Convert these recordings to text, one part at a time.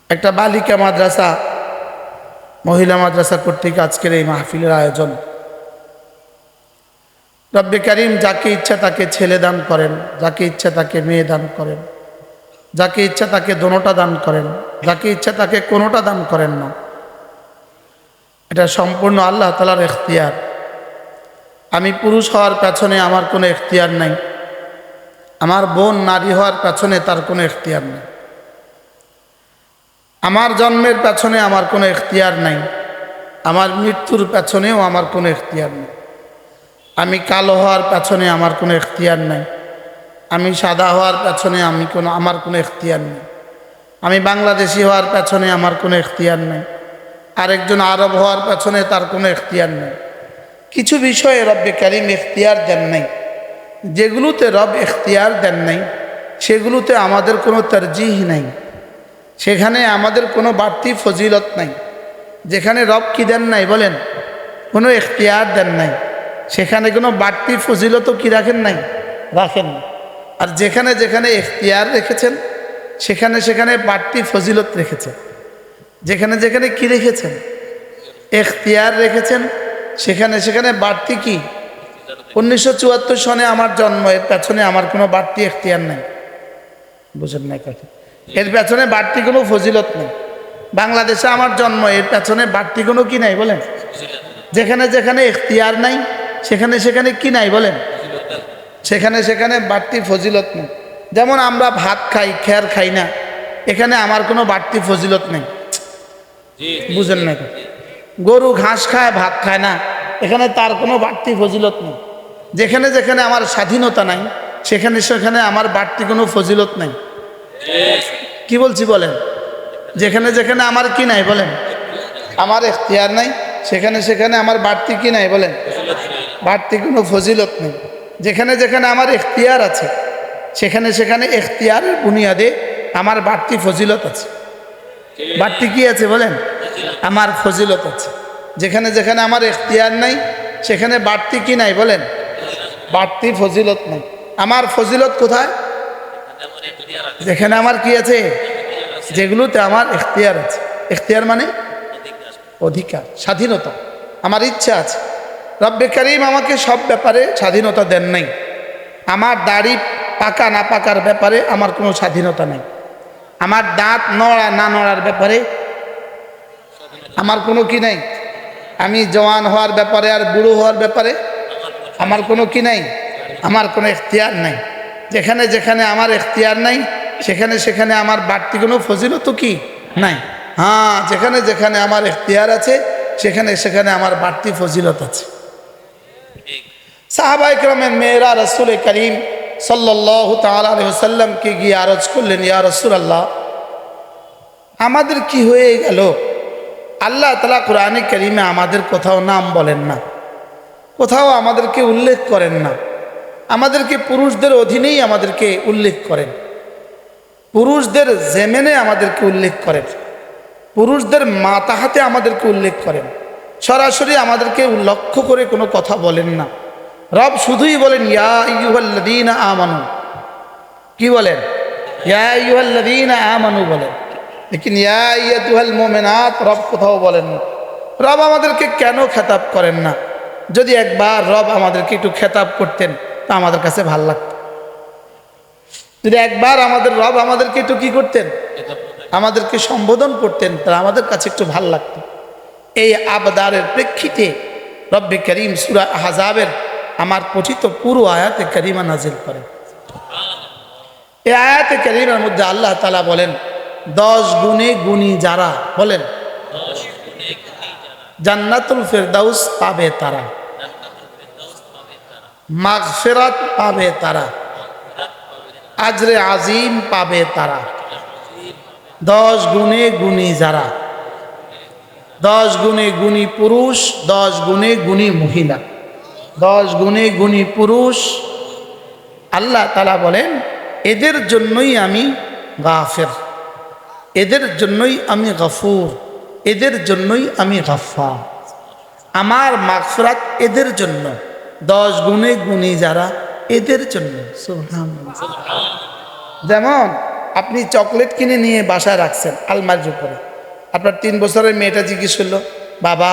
একটা বালিকা মাদ্রাসা, মহিলা মাদ্রাসা কর্তৃক আজকের এই মাহফিলের আয়োজন। রব্বে কারীম যাকে ইচ্ছা তাকে ছেলে দান করেন, যাকে ইচ্ছা তাকে মেয়ে দান করেন, যাকে ইচ্ছা তাকে দোনোটা দান করেন, যাকে ইচ্ছা তাকে কোনোটা দান করেন না। এটা সম্পূর্ণ আল্লাহ তাআলার ইখতিয়ার। আমি পুরুষ হওয়ার পেছনে আমার কোনো ইখতিয়ার নাই, আমার বোন নারী হওয়ার পেছনে তার কোনো ইখতিয়ার নেই, আমার জন্মের পেছনে আমার কোনো ইখতিয়ার নাই, আমার মৃত্যুর পেছনেও আমার কোনো ইখতিয়ার নেই। আমি কালো হওয়ার পেছনে আমার কোনো ইখতিয়ার নাই, আমি সাদা হওয়ার পেছনে আমার কোনো ইখতিয়ার নেই, আমি বাংলাদেশি হওয়ার পেছনে আমার কোনো ইখতিয়ার নেই, আরেকজন আরব হওয়ার পেছনে তার কোনো ইখতিয়ার নেই। কিছু বিষয়ে রব্বে কারীম ইখতিয়ার দেন নাই, যেগুলোতে রব ইখতিয়ার দেন নাই সেগুলোতে আমাদের কোনো তারজিহ নাই, সেখানে আমাদের কোনো বাড়তি ফজিলত নাই। যেখানে রব কি দেন নাই বলেন, কোনো ইখতিয়ার দেন নাই, সেখানে কোনো বাড়তি ফজিলতও কি রাখেন নাই, রাখেন। আর যেখানে যেখানে ইখতিয়ার রেখেছেন সেখানে সেখানে বাড়তি ফজিলত রেখেছেন। যেখানে যেখানে কি রেখেছেন, ইখতিয়ার রেখেছেন, সেখানে সেখানে বাড়তি কি। 1974 সনে আমার জন্ম, এর পেছনে আমার কোনো বাড়তি ইখতিয়ার নাই, বুঝেন নাই কথা, এর পেছনে বাড়তি কোনো ফজিলত নেই। বাংলাদেশে আমার জন্ম, এর পেছনে বাড়তি কোনো কি নাই বলেন। যেখানে যেখানে ইখতিয়ার নাই সেখানে সেখানে কি নাই বলেন, সেখানে সেখানে বাড়তি ফজিলত নেই। যেমন আমরা ভাত খাই, খের খাই না, এখানে আমার কোনো বাড়তি ফজিলত নেই, বুঝেন না। গরু ঘাস খায়, ভাত খায় না, এখানে তার কোনো বাড়তি ফজিলত নেই। যেখানে যেখানে আমার স্বাধীনতা নাই সেখানে সেখানে আমার বাড়তি কোনো ফজিলত নাই। কি বলছি বলেন, যেখানে যেখানে আমার কি নাই বলেন, আমার ইখতিয়ার নাই, সেখানে সেখানে আমার বাড়তি কি নাই বলেন, বাড়তি কোনো ফজিলত নেই। যেখানে যেখানে আমার ইখতিয়ার আছে সেখানে সেখানে ইখতিয়ারের বুনিয়াদে আমার বাড়তি ফজিলত আছে। বাড়তি কি আছে বলেন, আমার ফজিলত আছে। যেখানে যেখানে আমার ইখতিয়ার নাই সেখানে বাড়তি কি নাই বলেন, বাড়তি ফজিলত নাই। আমার ফজিলত কোথায়, যেখানে আমার কি আছে, যেগুলোতে আমার ইখতিয়ার আছে। ইখতিয়ার মানে অধিকার, স্বাধীনতা, আমার ইচ্ছা আছে। রব্বে কারীম আমাকে সব ব্যাপারে স্বাধীনতা দেন নাই। আমার দাড়ি পাকা না পাকার ব্যাপারে আমার কোনো স্বাধীনতা নেই, আমার দাঁত নড়া না নড়ার ব্যাপারে আমার কোনো কি নাই, আমি জওয়ান হওয়ার ব্যাপারে আর বুড়ো হওয়ার ব্যাপারে আমার কোনো কি নাই, আমার কোনো ইখতিয়ার নাই। যেখানে যেখানে আমার ইখতিয়ার নাই সেখানে সেখানে আমার বাড়তি কোনো ফজিলত কি নাই। হ্যাঁ, যেখানে যেখানে আমার ইখতিয়ার আছে সেখানে সেখানে আমার বাড়তি ফজিলত আছে। সাহাবায়ে কেরামের মেয়েরা রাসূল করিম সাল্লাল্লাহু তাআলা আলাইহি ওয়াসাল্লামকে গিয়ে আরজ করলেন, ইয়া রাসূলুল্লাহ, আমাদের কি হয়ে গেল? আল্লাহ তাআলা কোরআনে কারীমে আমাদের কোথাও নাম বলেন না, কোথাও আমাদেরকে উল্লেখ করেন না, আমাদেরকে পুরুষদের অধীনেই আমাদেরকে উল্লেখ করেন, পুরুষদের জেমেনে আমাদেরকে উল্লেখ করেন, পুরুষদের মাতাহাতে আমাদেরকে উল্লেখ করেন, সরাসরি আমাদেরকে লক্ষ্য করে কোনো কথা বলেন না। রব শুধুই বলেন ইয়া আইয়ুহাল্লাযীনা আমানু, কি বলেন, ইয়া আইয়ুহাল্লাযীনা আমানু বলেন, লেকিন ইয়া আইয়াতুহাল মুমিনাত রব কোথাও বলেন না। রব আমাদেরকে কেন খেতাব করেন না? যদি একবার রব আমাদেরকে একটু খেতাব করতেন তা আমাদের কাছে ভাল লাগতো। যদি একবার আমাদের রব আমাদেরকে একটু কি করতেন, আমাদেরকে সম্বোধন করতেন, তাহলে আমাদের কাছে একটু ভাল লাগতো। এই আবদারের প্রেক্ষিতে রব্বে কারীম সূরা আহজাবের আমার পঠিত পুরো আয়াতে কারিমা নাজিল করেন। এই আয়াতে কারিমার মধ্যে আল্লাহ তাআলা বলেন, 10 গুণে গুণী যারা, বলেন জান্নাতুল ফেরদাউস পাবে তারা, মাগফিরাত পাবে তারা, আজরে আজিম পাবে তারা। 10 গুণে গুণী যারা, 10 গুণে গুণী পুরুষ, 10 গুণে গুণী মহিলা, 10 গুণে গুণী পুরুষ। আল্লাহ তাআলা বলেন এদের জন্যই আমি গাফির, এদের জন্যই আমি গফুর, এদের জন্যই আমি গফফার। আমার মাগফিরাত এদের জন্য, 10 গুণে গুণী যারা এদের জন্য। সুবহানাল্লাহ। যেমন আপনি চকলেট কিনে নিয়ে বাসায় রাখছেন আলমারির উপরে, আপনার 3 বছরের মেয়েটা জিজ্ঞেস করলো, বাবা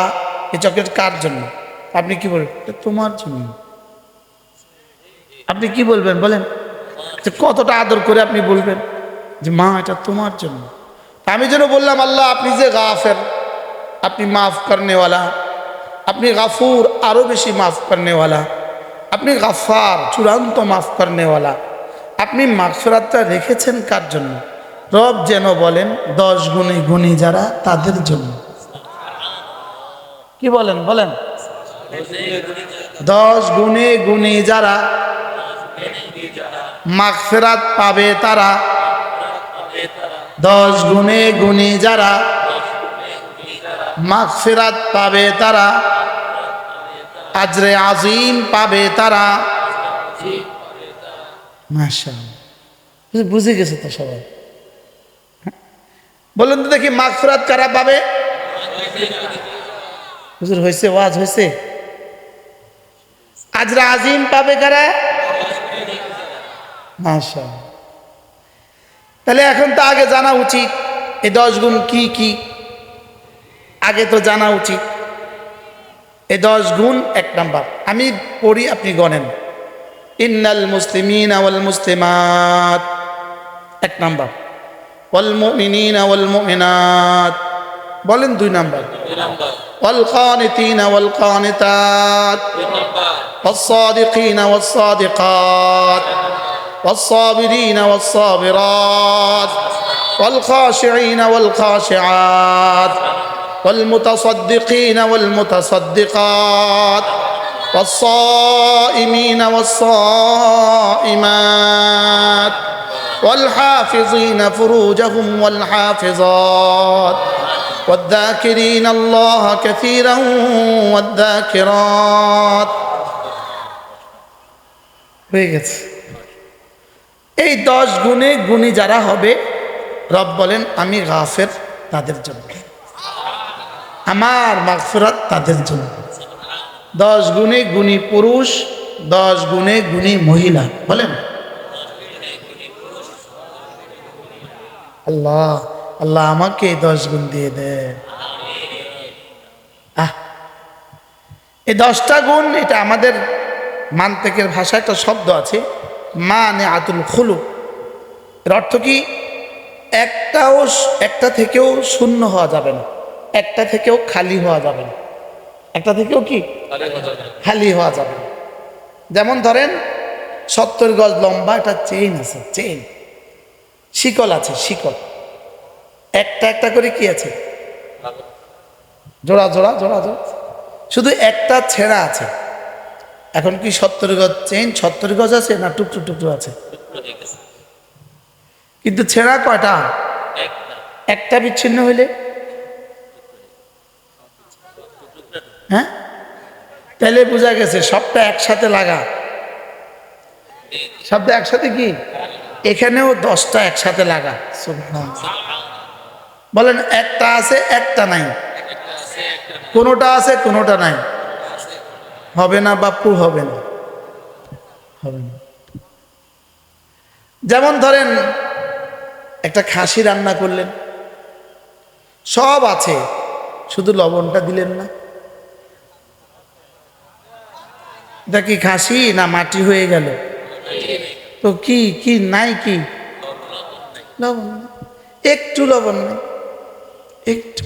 এই চকলেট কার জন্য? আপনি কি বলবেন? এটা তোমার জন্য। আপনি কি বলবেন বলেন? যে কতটা আদর করে আপনি বলবেন যে মা এটা তোমার জন্য। আমি যেন বললাম, আল্লাহ আপনি যে গাফের, আপনি মাফ করনেওয়ালা, আপনি গাফুর আরো বেশি মাফ করনেওয়ালা, আপনি গাফার চূড়ান্ত মাফ করনেওয়ালা, আপনি মাগফিরাতটা রেখেছেন কার জন্য? রব যেন বলেন 10 গুণে গুণী যারা তাদের জন্য। কি বলেন বলেন? 10 গুণে গুণী যারা মাগফিরাত পাবে তারা, 10 গুণে গুণী যারা মাগফিরাত পাবে তারা, আজরে আজিম পাবে তারা। মাশাআল্লাহ, বুঝে গেছে তো সবাই? বলুন তো দেখি মাগফিরাত কারা পাবে? হুজুর হয়েছে, ওয়াজ হয়েছে। আজরে আজিম পাবে কারা? মাশাআল্লাহ। তাহলে এখন তো আগে জানা উচিত এই 10 গুণ কি কি, আগে তো জানা উচিত। এই 10 গুণ 1 নাম্বার, আমি পড়ি আপনি গণেন। ইন্নাল মুসলিমিনা ওয়াল মুসলিমাত 1 নাম্বার, ওয়াল মুমিনিনা ওয়াল মুমিনাত বলেন 2 নাম্বার, ওয়াল কানিতিনা ওয়াল কানিতাত, ওয়াস সাদিকিনা ওয়াস সাদিকাত, ওয়াস সাবিরিনা ওয়াস সাবিরাত, ওয়াল খাশিঈনা ওয়াল খাশিআত, والمتصدقين والمتصدقات، والصائمين والصائمات، والحافظين فروجهم والحافظات، والذاكرين الله كثيرا والذاكرات। হয়ে গেছে। এই 10 গুণে গুণী যারা হবে, রব বলেন আমি গাফের তাদের জন্য, আমার মাগফিরাত তাদের জন্য। 10 গুণে গুণী পুরুষ, 10 গুণে গুণী মহিলা বলেন। আল্লাহ আল্লাহ আমাকে 10 গুণ দিয়ে দেন। এই 10টা গুণ, এটা আমাদের মান্তিকের ভাষায় একটা শব্দ আছে, মানে আতুল খুলুক। এর অর্থ কি? একটা থেকেও শূন্য হওয়া যাবে না, একটা থেকেও খালি হওয়া যাবে না, একটা থেকেও কি খালি হওয়া যাবে না। যেমন ধরেন 70 গজ লম্বা একটা চেইন আছে, চেইন শিকল আছে, শিকল একটা একটা করে কি আছে, জোড়া জোড়া জোড়া জোড়া, শুধু একটা ছেঁড়া আছে। এখন কি 70 গজ চেইন 70 গজ আছে না টুকরো টুকরো আছে? কিন্তু ছেঁড়া কয়টা? একটা বিচ্ছিন্ন হইলে, হ্যাঁ, তাহলে বোঝা গেছে সবটা একসাথে লাগা, সবটা একসাথে কি, এখানেও 10টা একসাথে লাগা। বলেন একটা আছে একটা নাই, কোনোটা আছে কোনোটা নাই, হবে না বাপু, হবে না, হবে না। যেমন ধরেন একটা খাসি রান্না করলেন, সব আছে, শুধু লবণটা দিলেন না, এটা কি খাসি না মাটি হয়ে গেল? তো কি কি নাই, কি লবণ, একটু লবণ নাই, একটু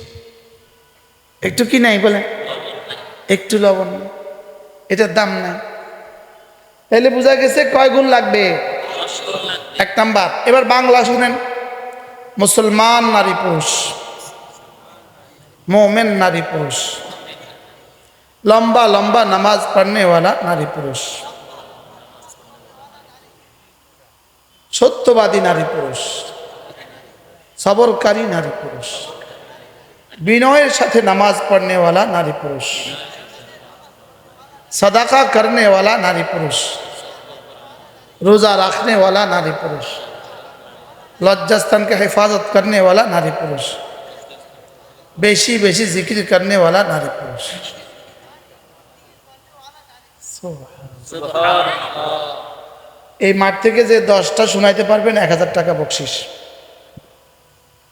একটু কি নাই বলে, একটু লবণ নাই, এটার দাম নাই। তাহলে বোঝা গেছে কয় গুণ লাগবে? 1 নাম্বার। এবার বাংলা শুনেন, মুসলমান নারী পুরুষ, মোমেন নারী পুরুষ, লম্বা লম্বা নামাজ পড়নেওয়ালা নারী পুরুষ, সত্যবাদী নারী পুরুষ, সবরকারী নারী পুরুষ, বিনয়ের সাথে নামাজ পড়নেওয়ালা নারী পুরুষ, सदाका करने वाला नारी पुरुष, रोज़ा रखने वाला नारी पुरुष, लज्जास्थान की हिफाजत करने वाला नारी पुरुष, बेशी बेशी जिक्र करने वाला नारी पुरुष। এই মাঠ থেকে যে 10টা শোনাইতে পারবেন 1000 টাকা বকশিশ।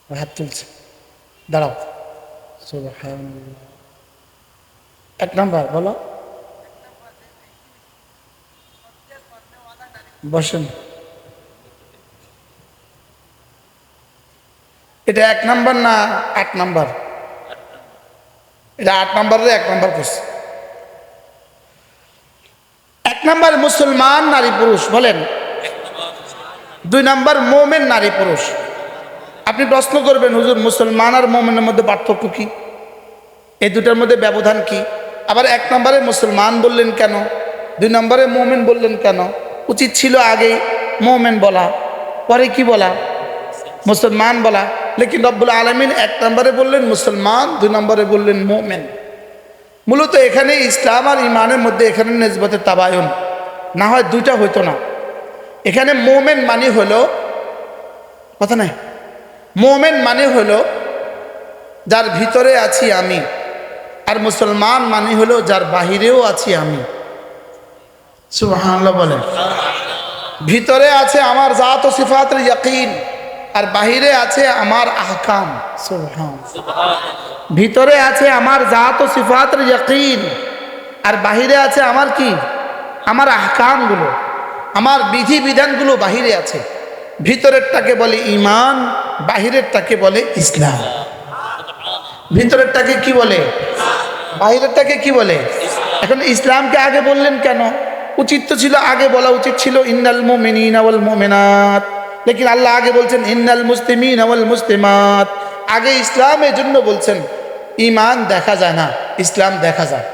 হাত তুলছে, দাঁড়াও। সুবহানাল্লাহ। এক নাম্বার বলো, বসেন। এটা 1 নাম্বার না 8 নাম্বার? এটা 8 নাম্বারের 1 নাম্বার করছে। 1 নাম্বার মুসলমান নারী পুরুষ বলেন, 2 নাম্বার মোমেন নারী পুরুষ। আপনি প্রশ্ন করবেন, হুজুর মুসলমান আর মোমেনের মধ্যে পার্থক্য কি, এই দুটার মধ্যে ব্যবধান কি? আবার 1 নম্বরে মুসলমান বললেন কেন, 2 নম্বরে মোমেন বললেন কেন? উচিত ছিল আগে মোমেন বলা, পরে কি বলা, মুসলমান বলা। লেকিন রব্বুল আলামিন 1 নম্বরে বললেন মুসলমান, 2 নম্বরে বললেন মোমেন। মূলত এখানে ইসলাম আর ইমানের মধ্যে এখানে নিসবতে তাবায়ুন, না হয় দুইটা হইতো না। এখানে মোমেন মানে হলো, কথা নাই, মোমেন মানে হলো যার ভিতরে আছি আমি, আর মুসলমান মানে হলো যার বাহিরেও আছি আমি। সুবহানাল্লাহ বলেন। ভিতরে আছে আমার জাত ও সিফাতের ইয়াকিন, আর বাহিরে আছে আমার আহকাম। সুবহানাল্লাহ। ভিতরে আছে আমার জাত ও সিফাতের ইয়াকিন, আর বাহিরে আছে আমার কি, আমার আহকামগুলো, আমার বিধি বিধানগুলো বাহিরে আছে। ভিতরেরটাকে বলে ঈমান, বাহিরেরটাকে বলে ইসলাম। ভিতরেরটাকে কি বলে, বাহিরেরটাকে কি বলে। এখন ইসলামকে আগে বললেন কেন? উচিত তো ছিল আগে বলা উচিত ছিল ইন্নাল মুমিনিনা ওয়াল মুমিনাত, লেকিন আল্লাহ আগে বলছেন ইন্নাল মুসলিমিনা ওয়াল মুসলিমাত। আগে ইসলাম, এই জন্য বলছেন। ঈমান দেখা যায় না, ইসলাম দেখা যায়।